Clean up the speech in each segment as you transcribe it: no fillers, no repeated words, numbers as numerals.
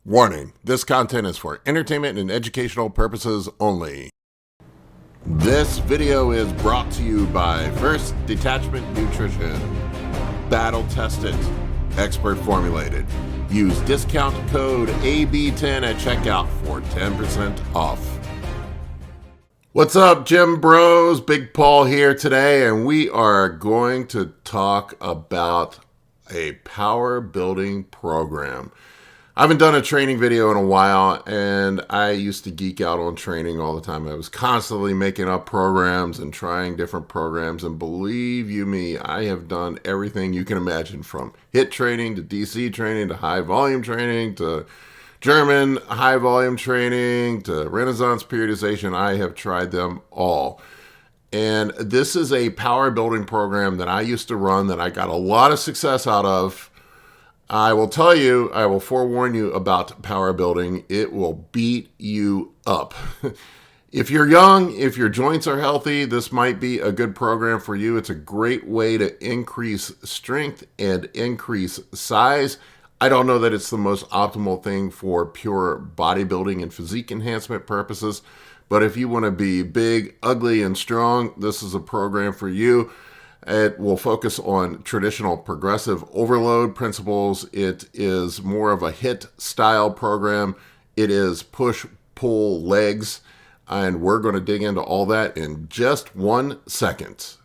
Warning, this content is for entertainment and educational purposes only. This video is brought to you by First Detachment Nutrition. Battle tested, expert formulated. Use discount code AB10 at checkout for 10% off. What's up, gym bros? Big Paul here today, and we are going to talk about a power building program. I haven't done a training video in a while, and I used to geek out on training all the time. I was constantly making up programs and trying different programs, and believe you me, I have done everything you can imagine, from HIIT training to DC training to high volume training to German high volume training to Renaissance periodization. I have tried them all. And this is a power building program that I used to run that I got a lot of success out of. I will tell you, I will forewarn you about power building. It will beat you up. If you're young, if your joints are healthy, this might be a good program for you. It's a great way to increase strength and increase size. I don't know that it's the most optimal thing for pure bodybuilding and physique enhancement purposes, but if you want to be big, ugly, and strong, this is a program for you. It will focus on traditional progressive overload principles. It is more of a HIIT style program. It is push, pull, legs, and we're going to dig into all that in just 1 second.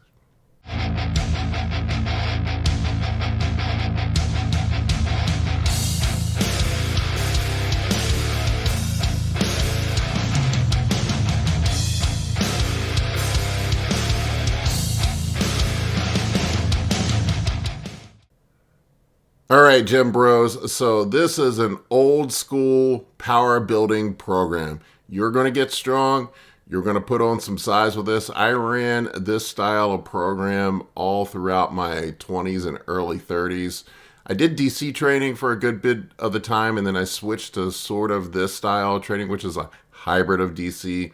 All right, gym bros. So this is an old school power building program. You're going to get strong. You're going to put on some size with this. I ran this style of program all throughout my 20s and early 30s. I did DC training for a good bit of the time, and then I switched to sort of this style of training, which is a hybrid of DC.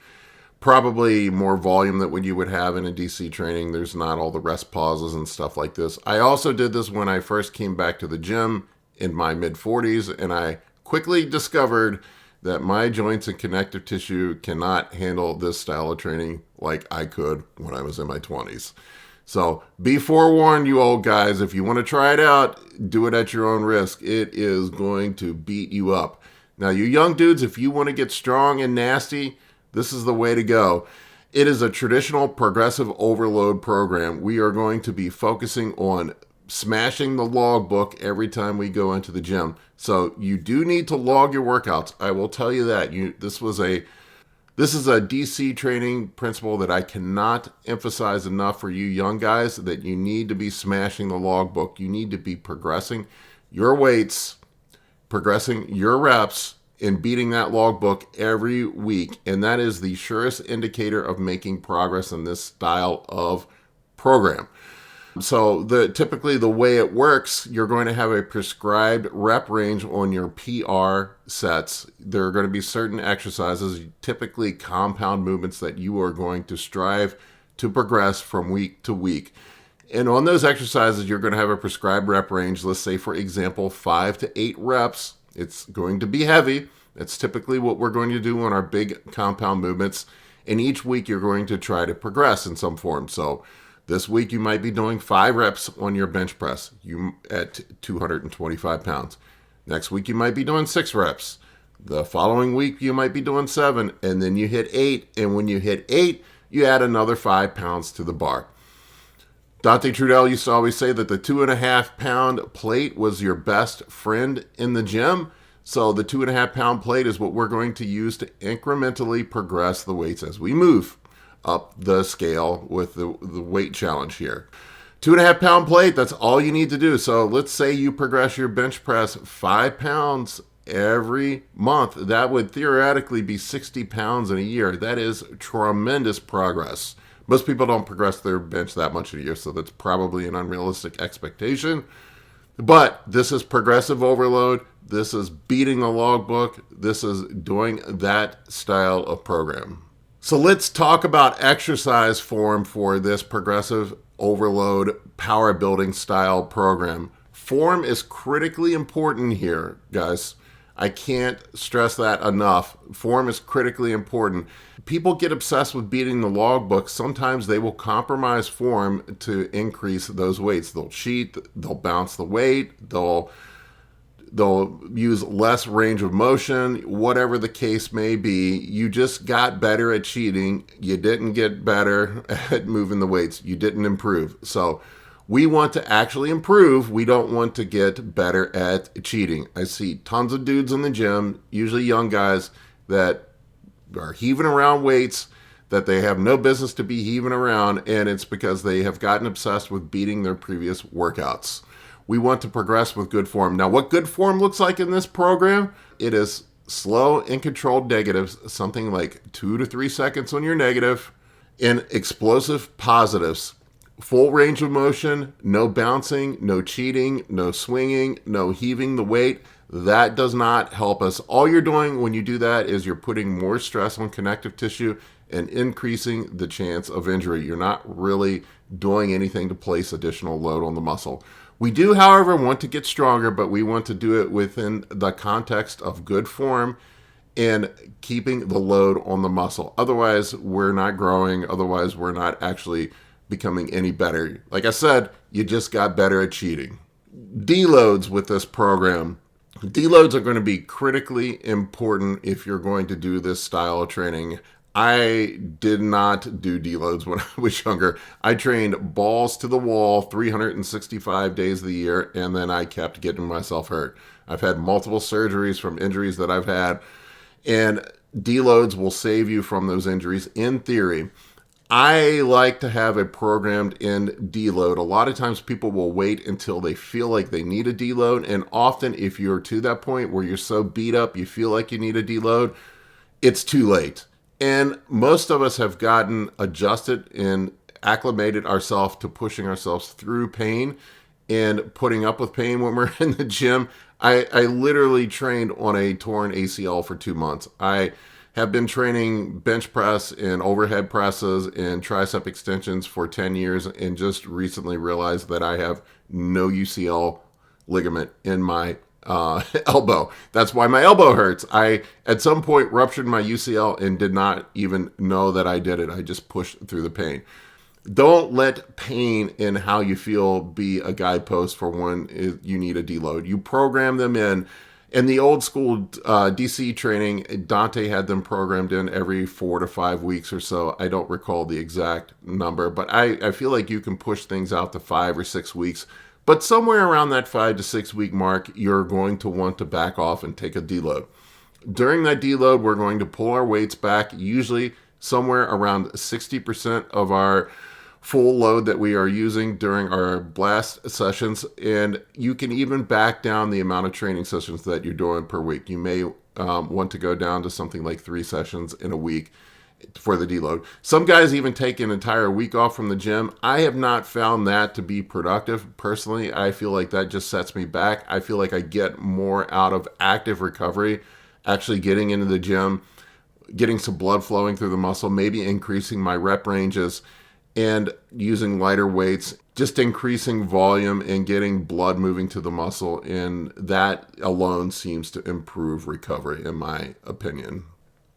Probably more volume than what you would have in a DC training. There's not all the rest pauses and stuff like this. I also did this when I first came back to the gym in my mid-40s, and I quickly discovered that my joints and connective tissue cannot handle this style of training like I could when I was in my 20s. So be forewarned, you old guys. If you want to try it out, do it at your own risk. It is going to beat you up. Now, you young dudes, if you want to get strong and nasty, this is the way to go. It is a traditional progressive overload program. We are going to be focusing on smashing the logbook every time we go into the gym. So you do need to log your workouts. I will tell you that. This is a DC training principle that I cannot emphasize enough for you young guys, that you need to be smashing the logbook. You need to be progressing your weights, progressing your reps, in beating that logbook every week. And that is the surest indicator of making progress in this style of program. So typically the way it works, you're going to have a prescribed rep range on your PR sets. There are going to be certain exercises, typically compound movements, that you are going to strive to progress from week to week. And on those exercises, you're going to have a prescribed rep range. Let's say, for example, 5 to 8 reps. It's going to be heavy. That's typically what we're going to do on our big compound movements. And each week you're going to try to progress in some form. So this week you might be doing 5 reps on your bench press at 225 pounds. Next week you might be doing 6 reps. The following week you might be doing 7, and then you hit 8. And when you hit 8, you add another 5 pounds to the bar. Dante Trudel used to always say that the 2.5 pound plate was your best friend in the gym. So the 2.5 pound plate is what we're going to use to incrementally progress the weights as we move up the scale with the weight challenge here. 2.5 pound plate, that's all you need to do. So let's say you progress your bench press 5 pounds every month. That would theoretically be 60 pounds in a year. That is tremendous progress. Most people don't progress their bench that much in a year, so that's probably an unrealistic expectation. But this is progressive overload. This is beating the logbook. This is doing that style of program. So let's talk about exercise form for this progressive overload power building style program. Form is critically important here, guys. I can't stress that enough. Form is critically important. People get obsessed with beating the logbook. Sometimes they will compromise form to increase those weights. They'll cheat, they'll bounce the weight, they'll use less range of motion, whatever the case may be. You just got better at cheating. You didn't get better at moving the weights. You didn't improve. So we want to actually improve. We don't want to get better at cheating. I see tons of dudes in the gym, usually young guys, that are heaving around weights that they have no business to be heaving around, and it's because they have gotten obsessed with beating their previous workouts. We want to progress with good form. Now, what good form looks like in this program, it is slow and controlled negatives, something like 2 to 3 seconds on your negative, and explosive positives. Full range of motion, no bouncing, no cheating, no swinging, no heaving the weight. That does not help us. All you're doing when you do that is you're putting more stress on connective tissue and increasing the chance of injury. You're not really doing anything to place additional load on the muscle. We do, however, want to get stronger, but we want to do it within the context of good form and keeping the load on the muscle. Otherwise, we're not growing. Otherwise, we're not actually becoming any better. Like I said, you just got better at cheating. Deloads with this program. Deloads are going to be critically important if you're going to do this style of training. I did not do deloads when I was younger. I trained balls to the wall 365 days of the year, and then I kept getting myself hurt. I've had multiple surgeries from injuries that I've had, and deloads will save you from those injuries in theory. I like to have a programmed in deload. A lot of times people will wait until they feel like they need a deload, and often if you're to that point where you're so beat up you feel like you need a deload, it's too late. And most of us have gotten adjusted and acclimated ourselves to pushing ourselves through pain and putting up with pain when we're in the gym. I literally trained on a torn ACL for 2 months. I have been training bench press and overhead presses and tricep extensions for 10 years and just recently realized that I have no UCL ligament in my elbow. That's why my elbow hurts. I, at some point, ruptured my UCL and did not even know that I did it. I just pushed through the pain. Don't let pain in how you feel be a guidepost for when you need a deload. You program them in. In the old school DC training, Dante had them programmed in every 4 to 5 weeks or so. I don't recall the exact number, but I feel like you can push things out to 5 or 6 weeks. But somewhere around that 5 to 6 week mark, you're going to want to back off and take a deload. During that deload, we're going to pull our weights back, usually somewhere around 60% of our full load that we are using during our blast sessions. And you can even back down the amount of training sessions that you're doing per week. You may want to go down to something like 3 sessions in a week for the deload. Some guys even take an entire week off from the gym. I have not found that to be productive. Personally, I feel like that just sets me back. I feel like I get more out of active recovery, actually getting into the gym, getting some blood flowing through the muscle, maybe increasing my rep ranges and using lighter weights, just increasing volume and getting blood moving to the muscle. And that alone seems to improve recovery, in my opinion.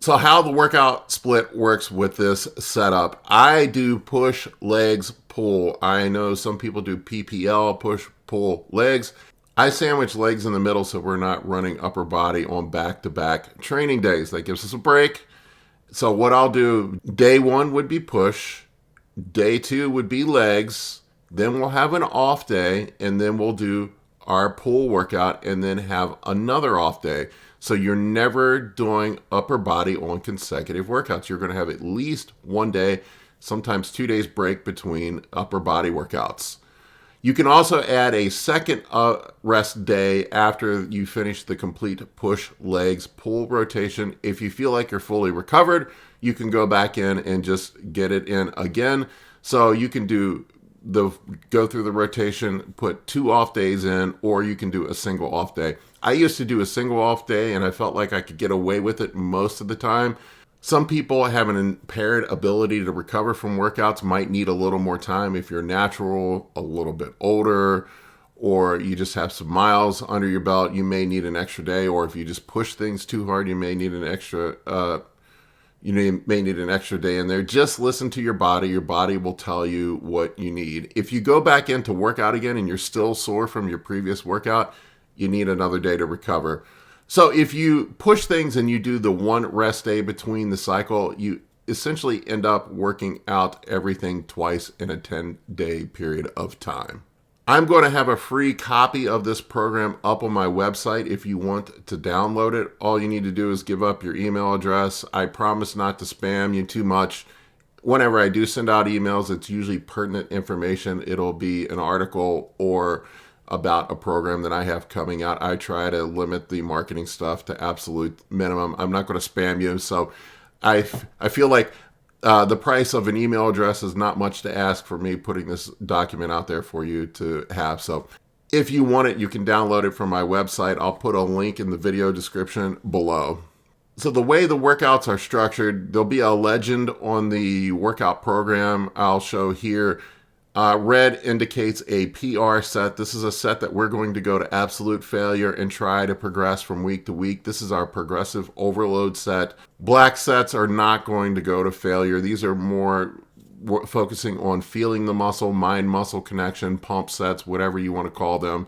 So how the workout split works with this setup. I do push, legs, pull. I know some people do PPL, push, pull, legs. I sandwich legs in the middle so we're not running upper body on back-to-back training days. That gives us a break. So what I'll do, day 1 would be push, day 2 would be legs, then we'll have an off day, and then we'll do our pull workout and then have another off day. So you're never doing upper body on consecutive workouts. You're going to have at least 1 day, sometimes 2 days break between upper body workouts. You can also add a second rest day after you finish the complete push, legs, pull rotation. If you feel like you're fully recovered, you can go back in and just get it in again. So you can go through the rotation, put 2 off days in, or you can do a single off day. I used to do a single off day and I felt like I could get away with it most of the time. Some people have an impaired ability to recover from workouts, might need a little more time if you're natural, a little bit older, or you just have some miles under your belt, you may need an extra day. Or if you just push things too hard, you may need an extra day in there. Just listen to your body. Your body will tell you what you need. If you go back into workout again and you're still sore from your previous workout, you need another day to recover. So if you push things and you do the one rest day between the cycle, you essentially end up working out everything twice in a 10-day period of time. I'm going to have a free copy of this program up on my website if you want to download it. All you need to do is give up your email address. I promise not to spam you too much. Whenever I do send out emails, it's usually pertinent information. It'll be an article or about a program that I have coming out. I try to limit the marketing stuff to absolute minimum. I'm not going to spam you. So I feel like the price of an email address is not much to ask for me putting this document out there for you to have. So if you want it, you can download it from my website. I'll put a link in the video description below. So the way the workouts are structured, there'll be a legend on the workout program I'll show here. Red indicates a PR set. This is a set that we're going to go to absolute failure and try to progress from week to week. This is our progressive overload set. Black sets are not going to go to failure. These are more focusing on feeling the muscle, mind-muscle connection, pump sets, whatever you want to call them.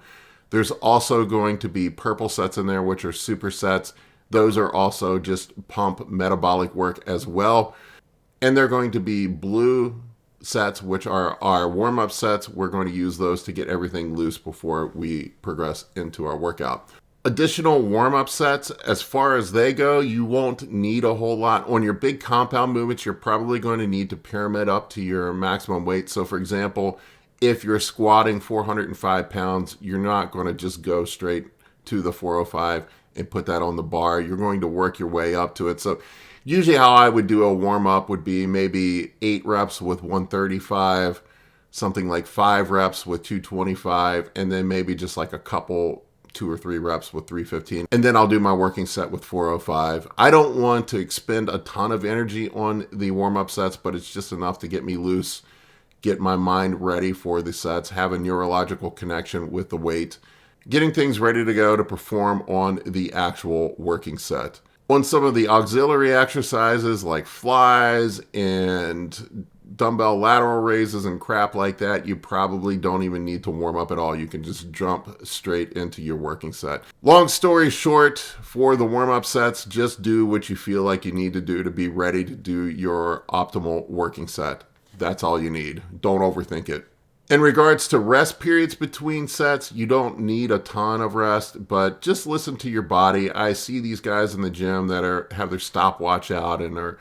There's also going to be purple sets in there, which are supersets. Those are also just pump metabolic work as well. And they're going to be blue sets, which are our warm-up sets. We're going to use those to get everything loose before we progress into our workout. Additional warm-up sets, as far as they go, you won't need a whole lot. On your big compound movements, you're probably going to need to pyramid up to your maximum weight. So for example, if you're squatting 405 pounds, you're not going to just go straight to the 405 and put that on the bar. You're going to work your way up to it. So usually how I would do a warm-up would be maybe 8 reps with 135, something like 5 reps with 225, and then maybe just like a couple, 2 or 3 reps with 315. And then I'll do my working set with 405. I don't want to expend a ton of energy on the warm-up sets, but it's just enough to get me loose, get my mind ready for the sets, have a neurological connection with the weight, getting things ready to go to perform on the actual working set. On some of the auxiliary exercises like flies and dumbbell lateral raises and crap like that, you probably don't even need to warm up at all. You can just jump straight into your working set. Long story short, for the warm-up sets, just do what you feel like you need to do to be ready to do your optimal working set. That's all you need. Don't overthink it. In regards to rest periods between sets, you don't need a ton of rest, but just listen to your body. I see these guys in the gym that have their stopwatch out and are,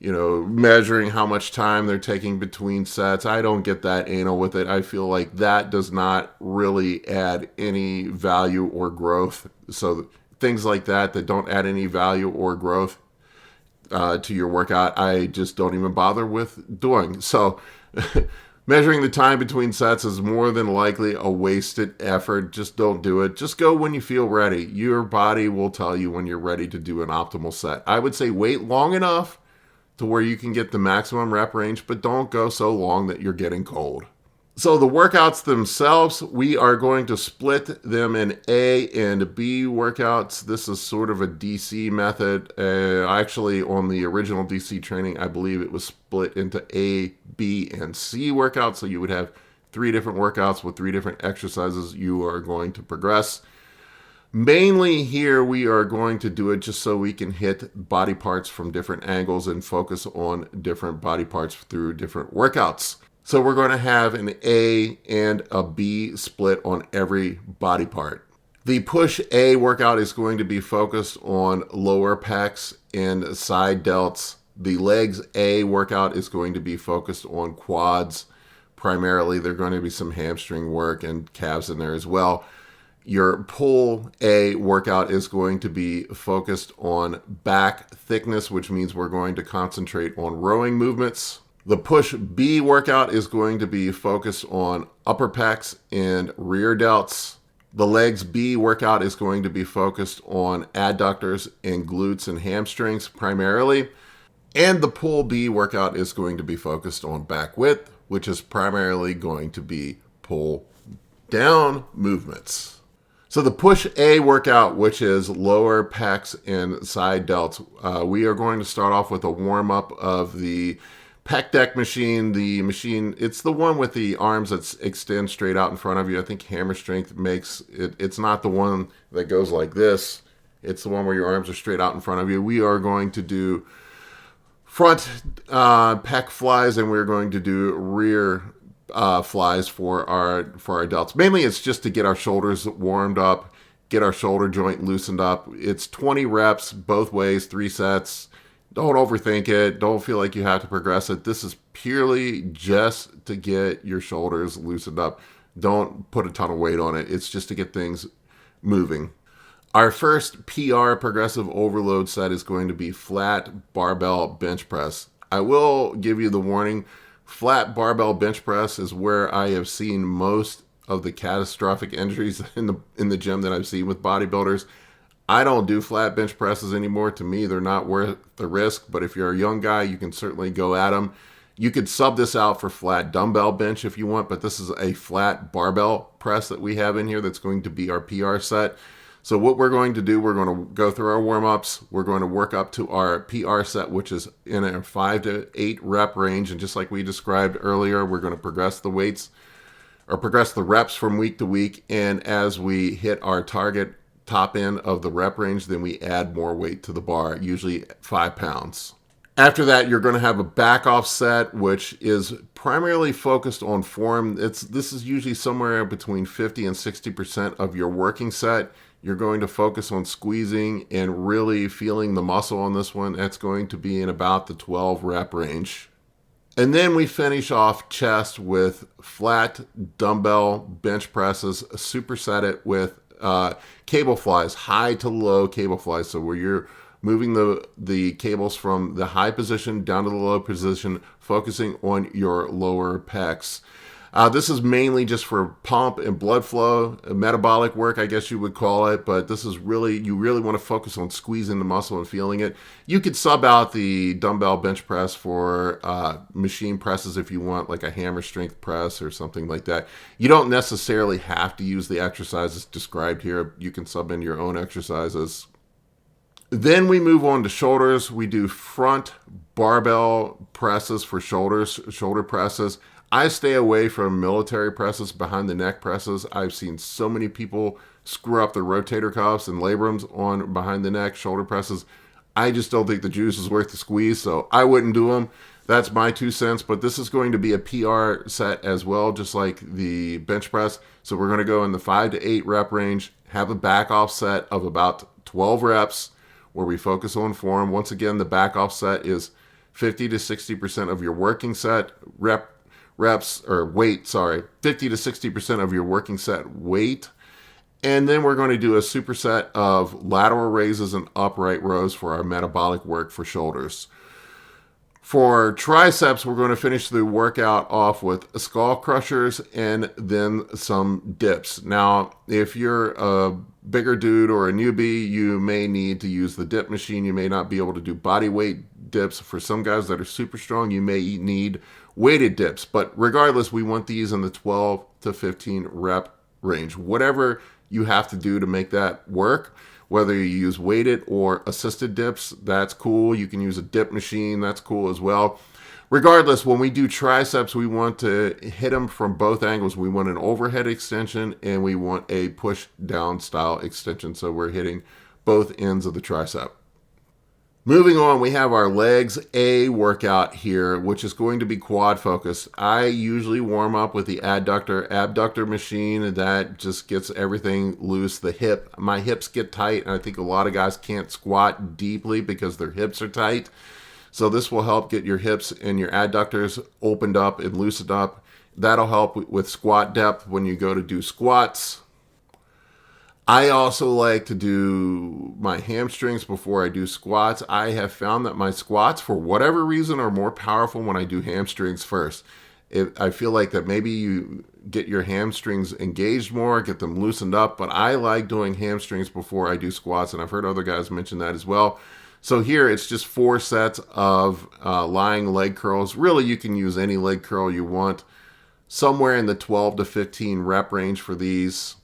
measuring how much time they're taking between sets. I don't get that anal with it. I feel like that does not really add any value or growth. So things like that don't add any value or growth to your workout, I just don't even bother with doing. So measuring the time between sets is more than likely a wasted effort. Just don't do it. Just go when you feel ready. Your body will tell you when you're ready to do an optimal set. I would say wait long enough to where you can get the maximum rep range, but don't go so long that you're getting cold. So the workouts themselves, we are going to split them in A and B workouts. This is sort of a DC method. Actually, on the original DC training, I believe it was split into A, B, and C workouts. So you would have 3 different workouts with 3 different exercises you are going to progress. Mainly here, we are going to do it just so we can hit body parts from different angles and focus on different body parts through different workouts. So we're going to have an A and a B split on every body part. The push A workout is going to be focused on lower pecs and side delts. The legs A workout is going to be focused on quads. Primarily, there's going to be some hamstring work and calves in there as well. Your pull A workout is going to be focused on back thickness, which means we're going to concentrate on rowing movements. The push B workout is going to be focused on upper pecs and rear delts. The legs B workout is going to be focused on adductors and glutes and hamstrings primarily. And the pull B workout is going to be focused on back width, which is primarily going to be pull down movements. So the push A workout, which is lower pecs and side delts, we are going to start off with a warm up of the pec deck machine. The machine, it's the one with the arms that extend straight out in front of you. I think Hammer Strength makes it. It's not the one that goes like this. It's the one where your arms are straight out in front of you. We are going to do front pec flies, and we're going to do rear flies for our delts. Mainly it's just to get our shoulders warmed up, get our shoulder joint loosened up. It's 20 reps both ways, 3 sets. Don't overthink it. Don't feel like you have to progress it. This is purely just to get your shoulders loosened up. Don't put a ton of weight on it. It's just to get things moving. Our first PR progressive overload set is going to be flat barbell bench press. I will give you the warning. Flat barbell bench press is where I have seen most of the catastrophic injuries in the gym that I've seen with bodybuilders. I don't do flat bench presses anymore. To me, they're not worth the risk. But if you're a young guy, you can certainly go at them. You could sub this out for flat dumbbell bench if you want, but this is a flat barbell press that we have in here that's going to be our PR set. So what we're going to do, we're going to go through our warm-ups. We're going to work up to our PR set, which is in a 5 to 8 rep range. And just like we described earlier, we're going to progress the weights or progress the reps from week to week. And as we hit our target top end of the rep range, then we add more weight to the bar, usually 5 pounds. After that, you're going to have a back off set, which is primarily focused on form. This is usually somewhere between 50 and 60% of your working set. You're going to focus on squeezing and really feeling the muscle on this one. That's going to be in about the 12 rep range. And then we finish off chest with flat dumbbell bench presses, superset it with cable flies, high to low cable flies. So where you're moving the cables from the high position down to the low position, focusing on your lower pecs. This is mainly just for pump and blood flow, metabolic work, I guess you would call it. But this is really, you really want to focus on squeezing the muscle and feeling it. You could sub out the dumbbell bench press for machine presses if you want, like a hammer strength press or something like that. You don't necessarily have to use the exercises described here. You can sub in your own exercises. Then we move on to shoulders. We do front barbell presses for shoulders, shoulder presses. I stay away from military presses, behind the neck presses. I've seen so many people screw up the rotator cuffs and labrums on behind the neck shoulder presses. I just don't think the juice is worth the squeeze, so I wouldn't do them. That's my 2 cents, but this is going to be a PR set as well, just like the bench press. So we're going to go in the 5 to 8 rep range, have a back off set of about 12 reps where we focus on form. Once again, the back off set is 50 to 60% of your working set reps or weight, 50 to 60% of your working set weight. And then we're going to do a superset of lateral raises and upright rows for our metabolic work for shoulders. For triceps, we're going to finish the workout off with skull crushers and then some dips. Now, if you're a bigger dude or a newbie, you may need to use the dip machine. You may not be able to do body weight dips. For some guys that are super strong, you may need weighted dips. But regardless, we want these in the 12 to 15 rep range. Whatever you have to do to make that work, whether you use weighted or assisted dips, that's cool. You can use a dip machine, that's cool as well. Regardless, when we do triceps, we want to hit them from both angles. We want an overhead extension and we want a push down style extension. So we're hitting both ends of the tricep. Moving on, we have our legs A workout here, which is going to be quad focused. I usually warm up with the abductor machine. That just gets everything loose. My hips get tight, and I think a lot of guys can't squat deeply because their hips are tight. So this will help get your hips and your adductors opened up and loosened up. That'll help with squat depth when you go to do squats. I also like to do my hamstrings before I do squats. I have found that my squats, for whatever reason, are more powerful when I do hamstrings first. I feel like that maybe you get your hamstrings engaged more, get them loosened up, but I like doing hamstrings before I do squats, and I've heard other guys mention that as well. So here it's just 4 sets of lying leg curls. Really, you can use any leg curl you want. somewhere in the 12 to 15 rep range for these.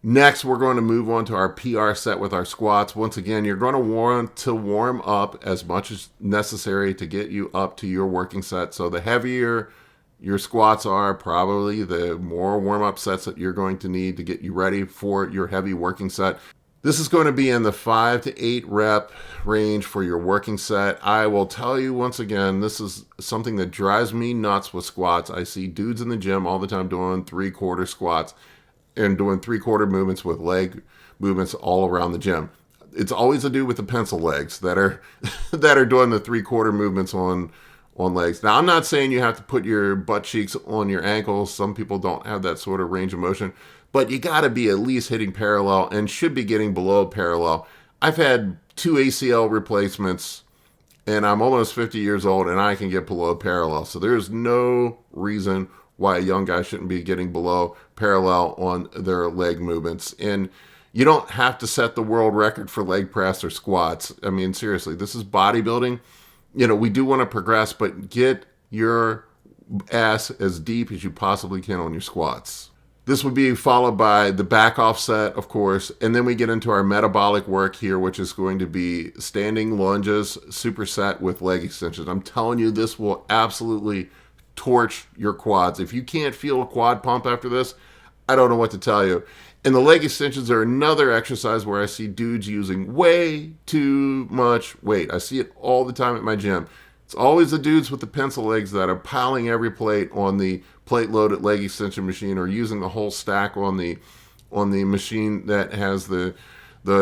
Next, we're going to move on to our PR set with our squats. Once again, you're going to want to warm up as much as necessary to get you up to your working set. So the heavier your squats are, probably the more warm-up sets that you're going to need to get you ready for your heavy working set. This is going to be in the 5 to 8 rep range for your working set. I will tell you once again, this is something that drives me nuts with squats. I see dudes in the gym all the time doing 3/4 squats and doing 3/4 movements with leg movements all around the gym. It's always a dude with the pencil legs that are that are doing the 3/4 movements on legs. Now, I'm not saying you have to put your butt cheeks on your ankles. Some people don't have that sort of range of motion, but you got to be at least hitting parallel and should be getting below parallel. I've had 2 ACL replacements and I'm almost 50 years old and I can get below parallel. So there's no reason why a young guy shouldn't be getting below parallel on their leg movements. And you don't have to set the world record for leg press or squats. I mean, seriously, this is bodybuilding. You know, we do want to progress, but get your ass as deep as you possibly can on your squats. This would be followed by the back offset, of course, and then we get into our metabolic work here, which is going to be standing lunges, superset with leg extensions. I'm telling you, this will absolutely torch your quads. If you can't feel a quad pump after this, I don't know what to tell you. And the leg extensions are another exercise where I see dudes using way too much weight. I see it all the time at my gym. It's always the dudes with the pencil legs that are piling every plate on the plate loaded leg extension machine or using the whole stack on the machine that has the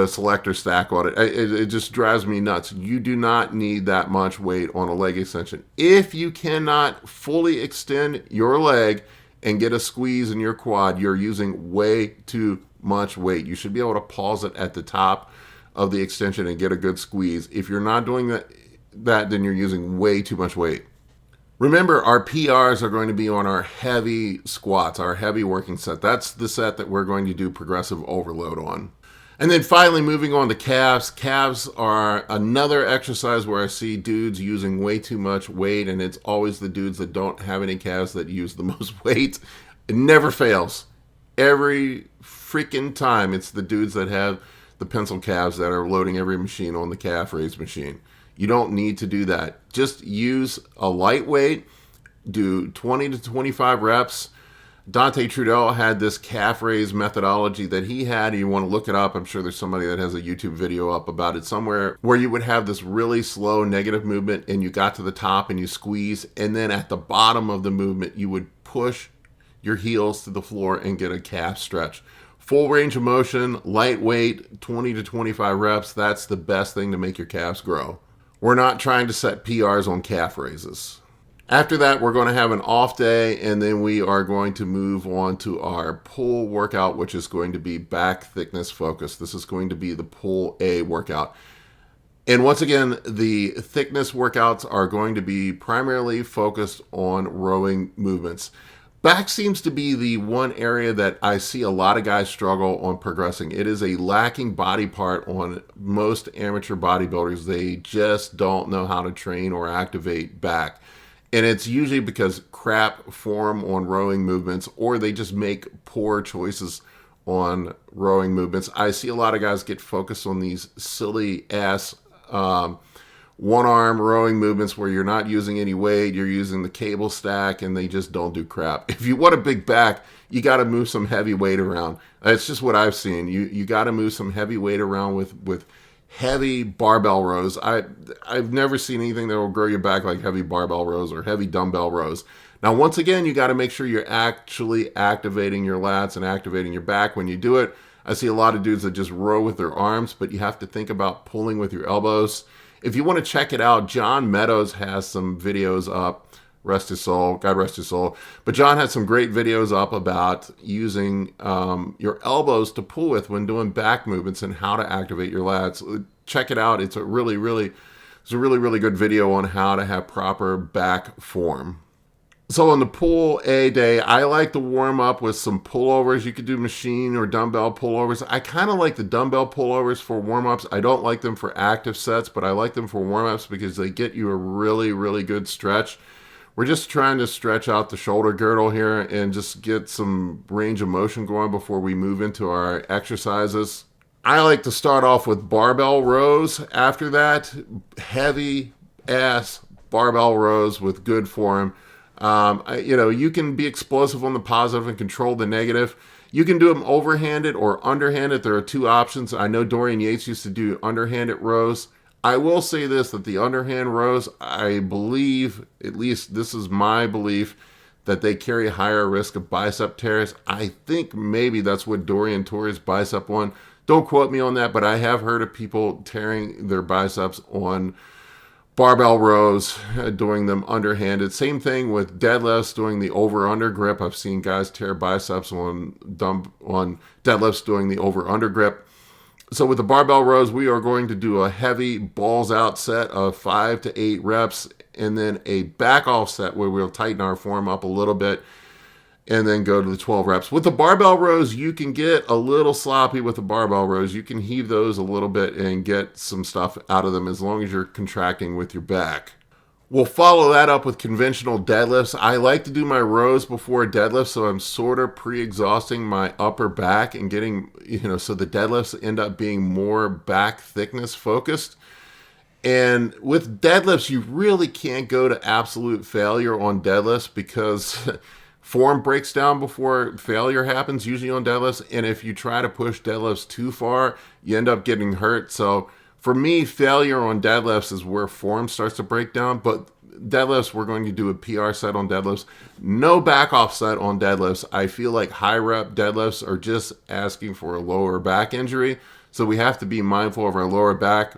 selector stack on it. It just drives me nuts. You do not need that much weight on a leg extension. If you cannot fully extend your leg and get a squeeze in your quad, you're using way too much weight. You should be able to pause it at the top of the extension and get a good squeeze. If you're not doing that, then you're using way too much weight. Remember, our PRs are going to be on our heavy squats, our heavy working set. That's the set that we're going to do progressive overload on. And then finally, moving on to calves. Calves are another exercise where I see dudes using way too much weight, and it's always the dudes that don't have any calves that use the most weight. It never fails. Every freaking time, it's the dudes that have the pencil calves that are loading every machine on the calf raise machine. You don't need to do that. Just use a lightweight, do 20 to 25 reps. Dante Trudel had this calf raise methodology that he had. You want to look it up. I'm sure there's somebody that has a YouTube video up about it somewhere, where you would have this really slow negative movement and you got to the top and you squeeze, and then at the bottom of the movement you would push your heels to the floor and get a calf stretch. Full range of motion, lightweight, 20 to 25 reps. That's the best thing to make your calves grow. We're not trying to set PRs on calf raises. After that, we're going to have an off day, and then we are going to move on to our pull workout, which is going to be back thickness focused. This is going to be the pull A workout. And once again, the thickness workouts are going to be primarily focused on rowing movements. Back seems to be the one area that I see a lot of guys struggle on progressing. It is a lacking body part on most amateur bodybuilders. They just don't know how to train or activate back. And it's usually because crap form on rowing movements, or they just make poor choices on rowing movements. I see a lot of guys get focused on these silly ass one-arm rowing movements where you're not using any weight, you're using the cable stack, and they just don't do crap. If you want a big back, you got to move some heavy weight around. That's just what I've seen. You got to move some heavy weight around with heavy barbell rows. I've never seen anything that will grow your back like heavy barbell rows or heavy dumbbell rows. Now, once again, you got to make sure you're actually activating your lats and activating your back when you do it. I see a lot of dudes that just row with their arms, but you have to think about pulling with your elbows. If you want to check it out, John Meadows has some videos up. Rest his soul. God rest his soul. But John has some great videos up about using your elbows to pull with when doing back movements and how to activate your lats. Check it out. It's a really good video on how to have proper back form. So on the pull A day, I like to warm up with some pullovers. You could do machine or dumbbell pullovers. I kind of like the dumbbell pullovers for warm-ups. I don't like them for active sets, but I like them for warm-ups because they get you a really good stretch. We're just trying to stretch out the shoulder girdle here and just get some range of motion going before we move into our exercises. I like to start off with barbell rows. After that, heavy ass barbell rows with good form. You can be explosive on the positive and control the negative. You can do them overhanded or underhanded. There are two options. I know Dorian Yates used to do underhanded rows. I will say this, that the underhand rows, I believe, at least this is my belief, that they carry a higher risk of bicep tears. I think maybe that's what Dorian tore his bicep on. Don't quote me on that, but I have heard of people tearing their biceps on barbell rows, doing them underhanded. Same thing with deadlifts, doing the over-under grip. I've seen guys tear biceps on deadlifts doing the over-under grip. So with the barbell rows, we are going to do a heavy balls out set of 5 to 8 reps, and then a back off set where we'll tighten our form up a little bit and then go to the 12 reps. With the barbell rows, you can get a little sloppy with the barbell rows. You can heave those a little bit and get some stuff out of them as long as you're contracting with your back. We'll follow that up with conventional deadlifts. I like to do my rows before deadlifts, so I'm sort of pre-exhausting my upper back and getting, so the deadlifts end up being more back thickness focused. And with deadlifts, you really can't go to absolute failure on deadlifts because form breaks down before failure happens, usually on deadlifts. And if you try to push deadlifts too far, you end up getting hurt. So for me, failure on deadlifts is where form starts to break down. But deadlifts, we're going to do a PR set on deadlifts. No back off set on deadlifts. I feel like high rep deadlifts are just asking for a lower back injury. So we have to be mindful of our lower back.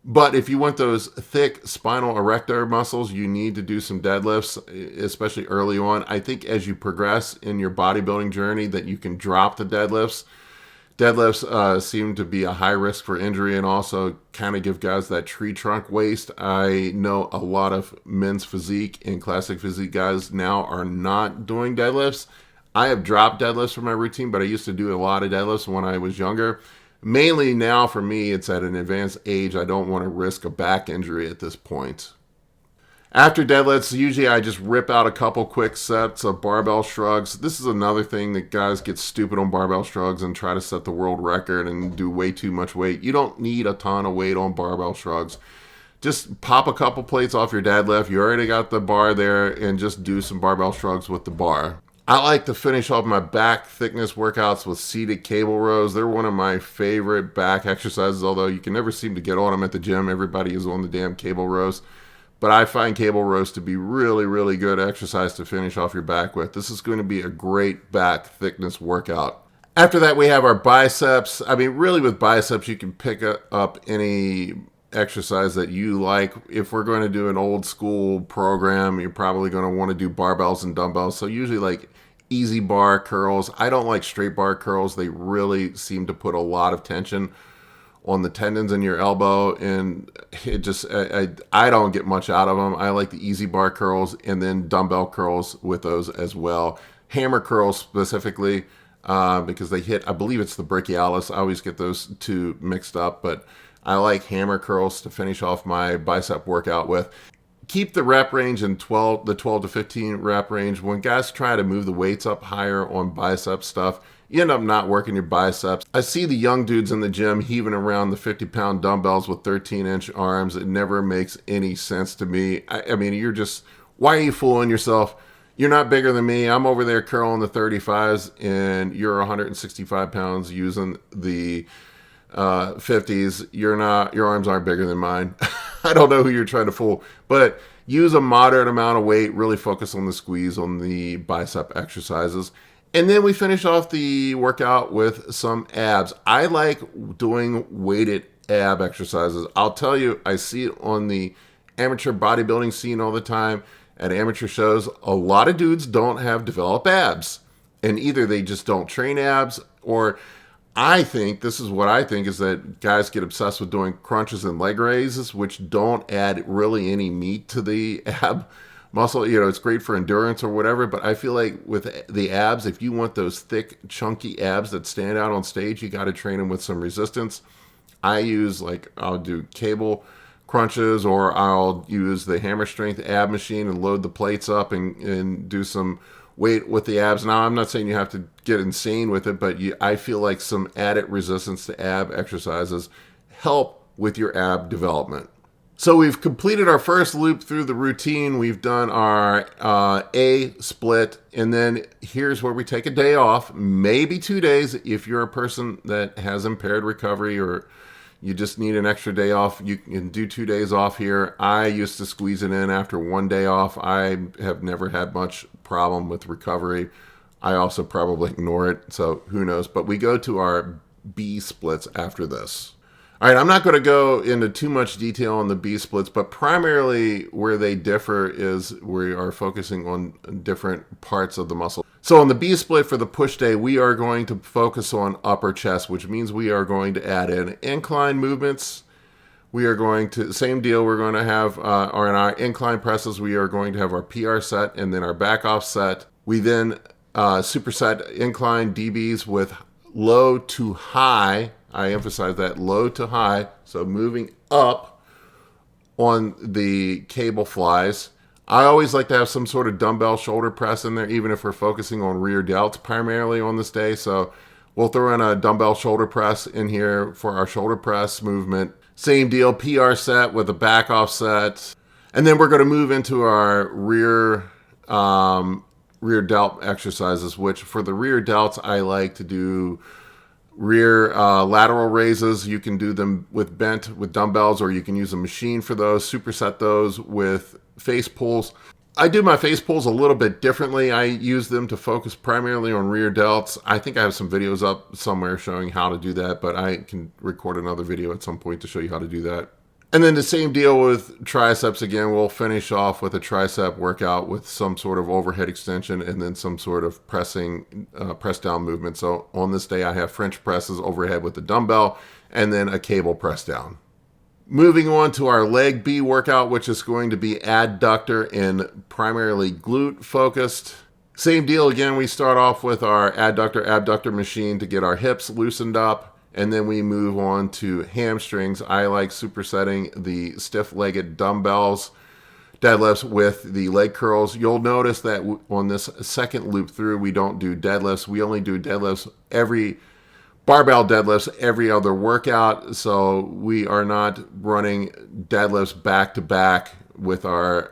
But if you want those thick spinal erector muscles, you need to do some deadlifts, especially early on. I think as you progress in your bodybuilding journey that you can drop the deadlifts. Deadlifts seem to be a high risk for injury and also kind of give guys that tree trunk waist. I know a lot of men's physique and classic physique guys now are not doing deadlifts. I have dropped deadlifts from my routine, but I used to do a lot of deadlifts when I was younger. Mainly now for me, it's at an advanced age. I don't want to risk a back injury at this point. After deadlifts, usually I just rip out a couple quick sets of barbell shrugs. This is another thing that guys get stupid on barbell shrugs and try to set the world record and do way too much weight. You don't need a ton of weight on barbell shrugs. Just pop a couple plates off your deadlift. You already got the bar there and just do some barbell shrugs with the bar. I like to finish off my back thickness workouts with seated cable rows. They're one of my favorite back exercises, although you can never seem to get on them at the gym. Everybody is on the damn cable rows. But I find cable rows to be really, really good exercise to finish off your back with. This is going to be a great back thickness workout. After that, we have our biceps. I mean, really with biceps, you can pick up any exercise that you like. If we're going to do an old school program, you're probably going to want to do barbells and dumbbells. So usually like easy bar curls. I don't like straight bar curls. They really seem to put a lot of tension on the tendons in your elbow, and it just I don't get much out of them. I like the easy bar curls and then dumbbell curls with those as well. Hammer curls specifically because they hit, I believe it's the brachialis. I always get those two mixed up, but I like hammer curls to finish off my bicep workout with. Keep the rep range in the 12 to 15 rep range. When guys try to move the weights up higher on bicep stuff, you end up not working your biceps. I see the young dudes in the gym heaving around the 50-pound dumbbells with 13-inch arms. It never makes any sense to me. I mean, you're just, why are you fooling yourself? You're not bigger than me. I'm over there curling the 35s, and you're 165 pounds using the 50s. You're not, your arms aren't bigger than mine. I don't know who you're trying to fool, but use a moderate amount of weight, really focus on the squeeze on the bicep exercises. And then we finish off the workout with some abs. I like doing weighted ab exercises. I'll tell you, I see it on the amateur bodybuilding scene all the time at amateur shows. A lot of dudes don't have developed abs, and either they just don't train abs, or I think, this is what I think, is that guys get obsessed with doing crunches and leg raises, which don't add really any meat to the ab muscle. You know, it's great for endurance or whatever, but I feel like with the abs, if you want those thick, chunky abs that stand out on stage, you got to train them with some resistance. I'll do cable crunches, or I'll use the hammer strength ab machine and load the plates up and do some weight with the abs. Now, I'm not saying you have to get insane with it, but I feel like some added resistance to ab exercises help with your ab development. So we've completed our first loop through the routine. We've done our A split, and then here's where we take a day off, maybe 2 days. If you're a person that has impaired recovery or you just need an extra day off, you can do 2 days off here. I used to squeeze it in after 1 day off. I have never had much problem with recovery. I also probably ignore it, so who knows. But we go to our B splits after this. All right, I'm not going to go into too much detail on the B splits, but primarily where they differ is we are focusing on different parts of the muscle. So on the B split for the push day, we are going to focus on upper chest, which means we are going to add in incline movements. We are going to, same deal, we're going to have, or in our incline presses, we are going to have our PR set and then our back off set. We then superset incline DBs with low to high. I emphasize that, low to high, so moving up on the cable flies. I always like to have some sort of dumbbell shoulder press in there, even if we're focusing on rear delts primarily on this day. So we'll throw in a dumbbell shoulder press in here for our shoulder press movement. Same deal, PR set with a back off set. And then we're going to move into our rear delt exercises, which for the rear delts, I like to do rear lateral raises. You can do them with bent with dumbbells, or you can use a machine for those. Superset those with face pulls. I do my face pulls a little bit differently. I use them to focus primarily on rear delts. I think I have some videos up somewhere showing how to do that, but I can record another video at some point to show you how to do that. And then the same deal with triceps again. We'll finish off with a tricep workout with some sort of overhead extension and then some sort of press down movement. So on this day, I have French presses overhead with the dumbbell and then a cable press down. Moving on to our leg B workout, which is going to be adductor and primarily glute focused. Same deal again. We start off with our adductor abductor machine to get our hips loosened up. And then we move on to hamstrings. I like supersetting the stiff-legged dumbbells, deadlifts with the leg curls. You'll notice that on this second loop through, we don't do deadlifts. We only do deadlifts barbell deadlifts every other workout. So we are not running deadlifts back to back with our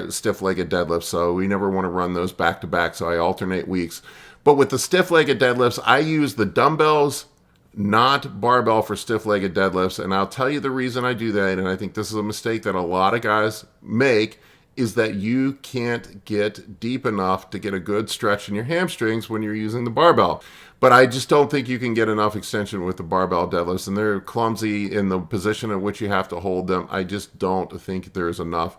stiff-legged deadlifts. So we never want to run those back to back. So I alternate weeks. But with the stiff-legged deadlifts, I use the dumbbells, not barbell for stiff-legged deadlifts. And I'll tell you the reason I do that, and I think this is a mistake that a lot of guys make, is that you can't get deep enough to get a good stretch in your hamstrings when you're using the barbell. But I just don't think you can get enough extension with the barbell deadlifts, and they're clumsy in the position in which you have to hold them. I just don't think there's enough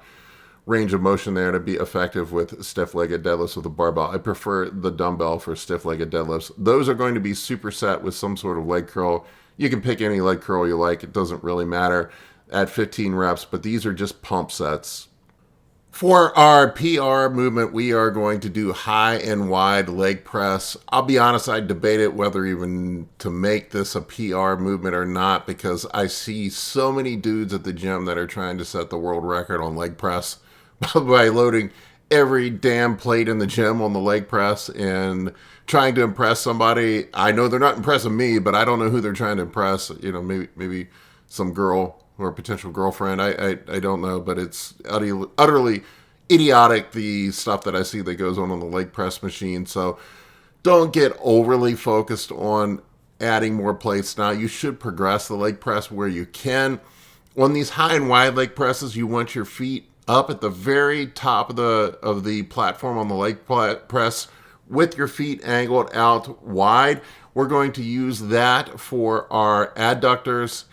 range of motion there to be effective with stiff-legged deadlifts with a barbell. I prefer the dumbbell for stiff-legged deadlifts. Those are going to be superset with some sort of leg curl. You can pick any leg curl you like. It doesn't really matter at 15 reps, but these are just pump sets. For our PR movement, we are going to do high and wide leg press. I'll be honest, I debated whether even to make this a PR movement or not, because I see so many dudes at the gym that are trying to set the world record on leg press by loading every damn plate in the gym on the leg press and trying to impress somebody. I know they're not impressing me, but I don't know who they're trying to impress. You know, maybe some girl or a potential girlfriend. I don't know, but it's utterly idiotic, the stuff that I see that goes on the leg press machine. So don't get overly focused on adding more plates. Now, you should progress the leg press where you can. On these high and wide leg presses, you want your feet up at the very top of the platform on the leg press with your feet angled out wide. We're going to use that for our adductors,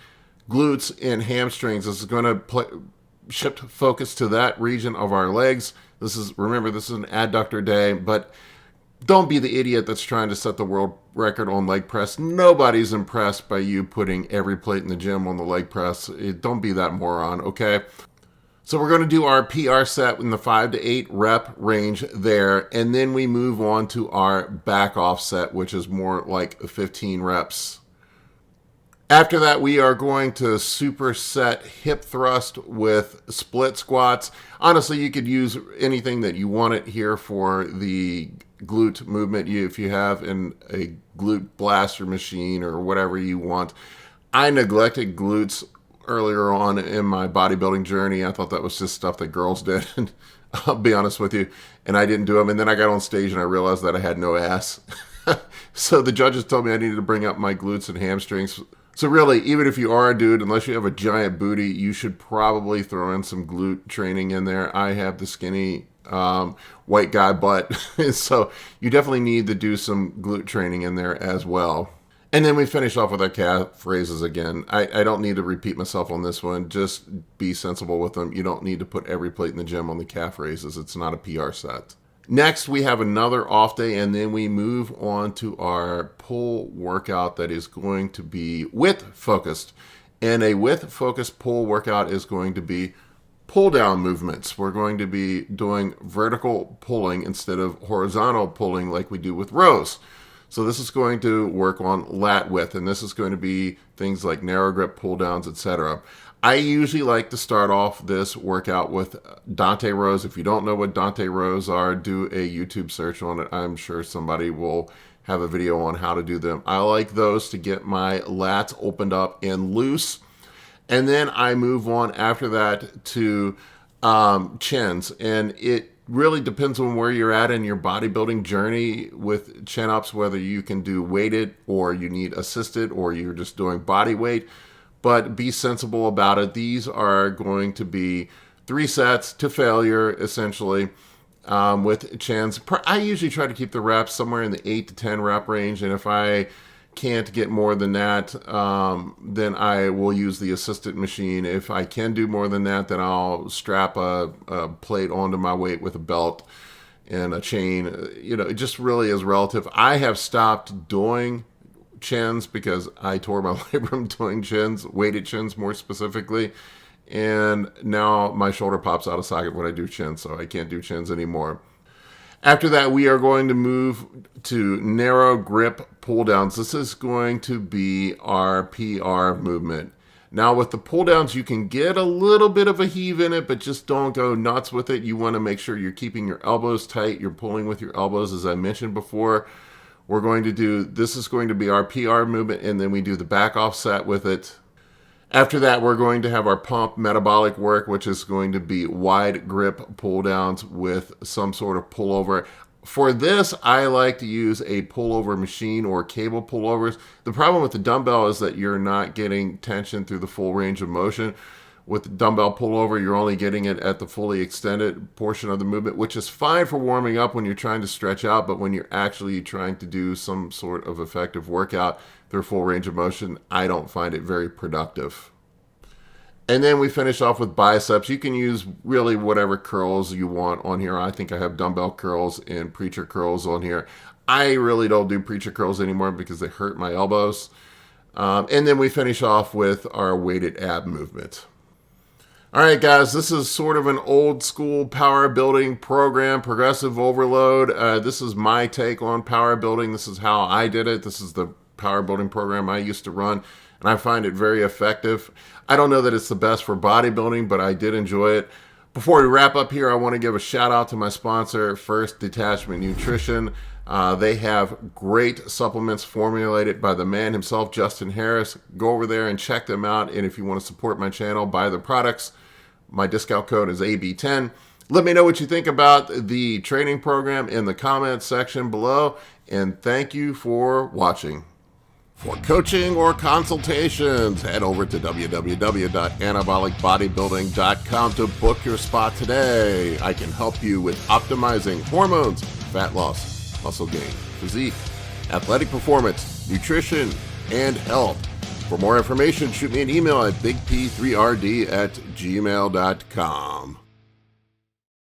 glutes, and hamstrings. This is going to shift focus to that region of our legs. Remember, this is an adductor day, but don't be the idiot that's trying to set the world record on leg press. Nobody's impressed by you putting every plate in the gym on the leg press. Don't be that moron, okay? So we're going to do our PR set in the 5 to 8 rep range there, and then we move on to our back off set, which is more like 15 reps. After that, we are going to superset hip thrust with split squats. Honestly, you could use anything that you want it here for the glute movement. If you have a glute blaster machine or whatever you want. I neglected glutes earlier on in my bodybuilding journey. I thought that was just stuff that girls did. And I'll be honest with you. And I didn't do them. And then I got on stage and I realized that I had no ass. So the judges told me I needed to bring up my glutes and hamstrings. So really, even if you are a dude, unless you have a giant booty, you should probably throw in some glute training in there. I have the skinny white guy butt. So you definitely need to do some glute training in there as well. And then we finish off with our calf raises again. I don't need to repeat myself on this one. Just be sensible with them. You don't need to put every plate in the gym on the calf raises. It's not a PR set. Next, we have another off day, and then we move on to our pull workout that is going to be width focused. And a width focused pull workout is going to be pull down movements. We're going to be doing vertical pulling instead of horizontal pulling like we do with rows. So this is going to work on lat width, and this is going to be things like narrow grip pull downs, etc. I usually like to start off this workout with Dante rows. If you don't know what Dante rows are, do a YouTube search on it. I'm sure somebody will have a video on how to do them. I like those to get my lats opened up and loose. And then I move on after that to chins. And it really depends on where you're at in your bodybuilding journey with chin ups, whether you can do weighted or you need assisted or you're just doing body weight. But be sensible about it. These are going to be 3 sets to failure, essentially, with chins. I usually try to keep the reps somewhere in the 8 to 10 rep range. And if I can't get more than that, then I will use the assisted machine. If I can do more than that, then I'll strap a plate onto my weight with a belt and a chain. It just really is relative. I have stopped doing chins because I tore my labrum doing chins, weighted chins more specifically, and now my shoulder pops out of socket when I do chins, so I can't do chins anymore. After that, we are going to move to narrow grip pull downs. This is going to be our PR movement. Now with the pull downs, you can get a little bit of a heave in it, but just don't go nuts with it. You want to make sure you're keeping your elbows tight. You're pulling with your elbows, as I mentioned before. This is going to be our PR movement, and then we do the back offset with it. After that, we're going to have our pump metabolic work, which is going to be wide grip pull downs with some sort of pullover. For this, I like to use a pullover machine or cable pullovers. The problem with the dumbbell is that you're not getting tension through the full range of motion. With the dumbbell pullover, you're only getting it at the fully extended portion of the movement, which is fine for warming up when you're trying to stretch out, but when you're actually trying to do some sort of effective workout through full range of motion, I don't find it very productive. And then we finish off with biceps. You can use really whatever curls you want on here. I think I have dumbbell curls and preacher curls on here. I really don't do preacher curls anymore because they hurt my elbows. And then we finish off with our weighted ab movement. All right, guys, this is sort of an old school power building program, progressive overload. This is my take on power building. This is how I did it. This is the power building program I used to run, and I find it very effective. I don't know that it's the best for bodybuilding, but I did enjoy it. Before we wrap up here, I want to give a shout out to my sponsor, First Detachment Nutrition. They have great supplements formulated by the man himself, Justin Harris. Go over there and check them out. And if you want to support my channel, buy the products. My discount code is AB10. Let me know what you think about the training program in the comments section below. And thank you for watching. For coaching or consultations, head over to www.anabolicbodybuilding.com to book your spot today. I can help you with optimizing hormones, fat loss, muscle gain, physique, athletic performance, nutrition, and health. For more information, shoot me an email at bigp3rd@gmail.com.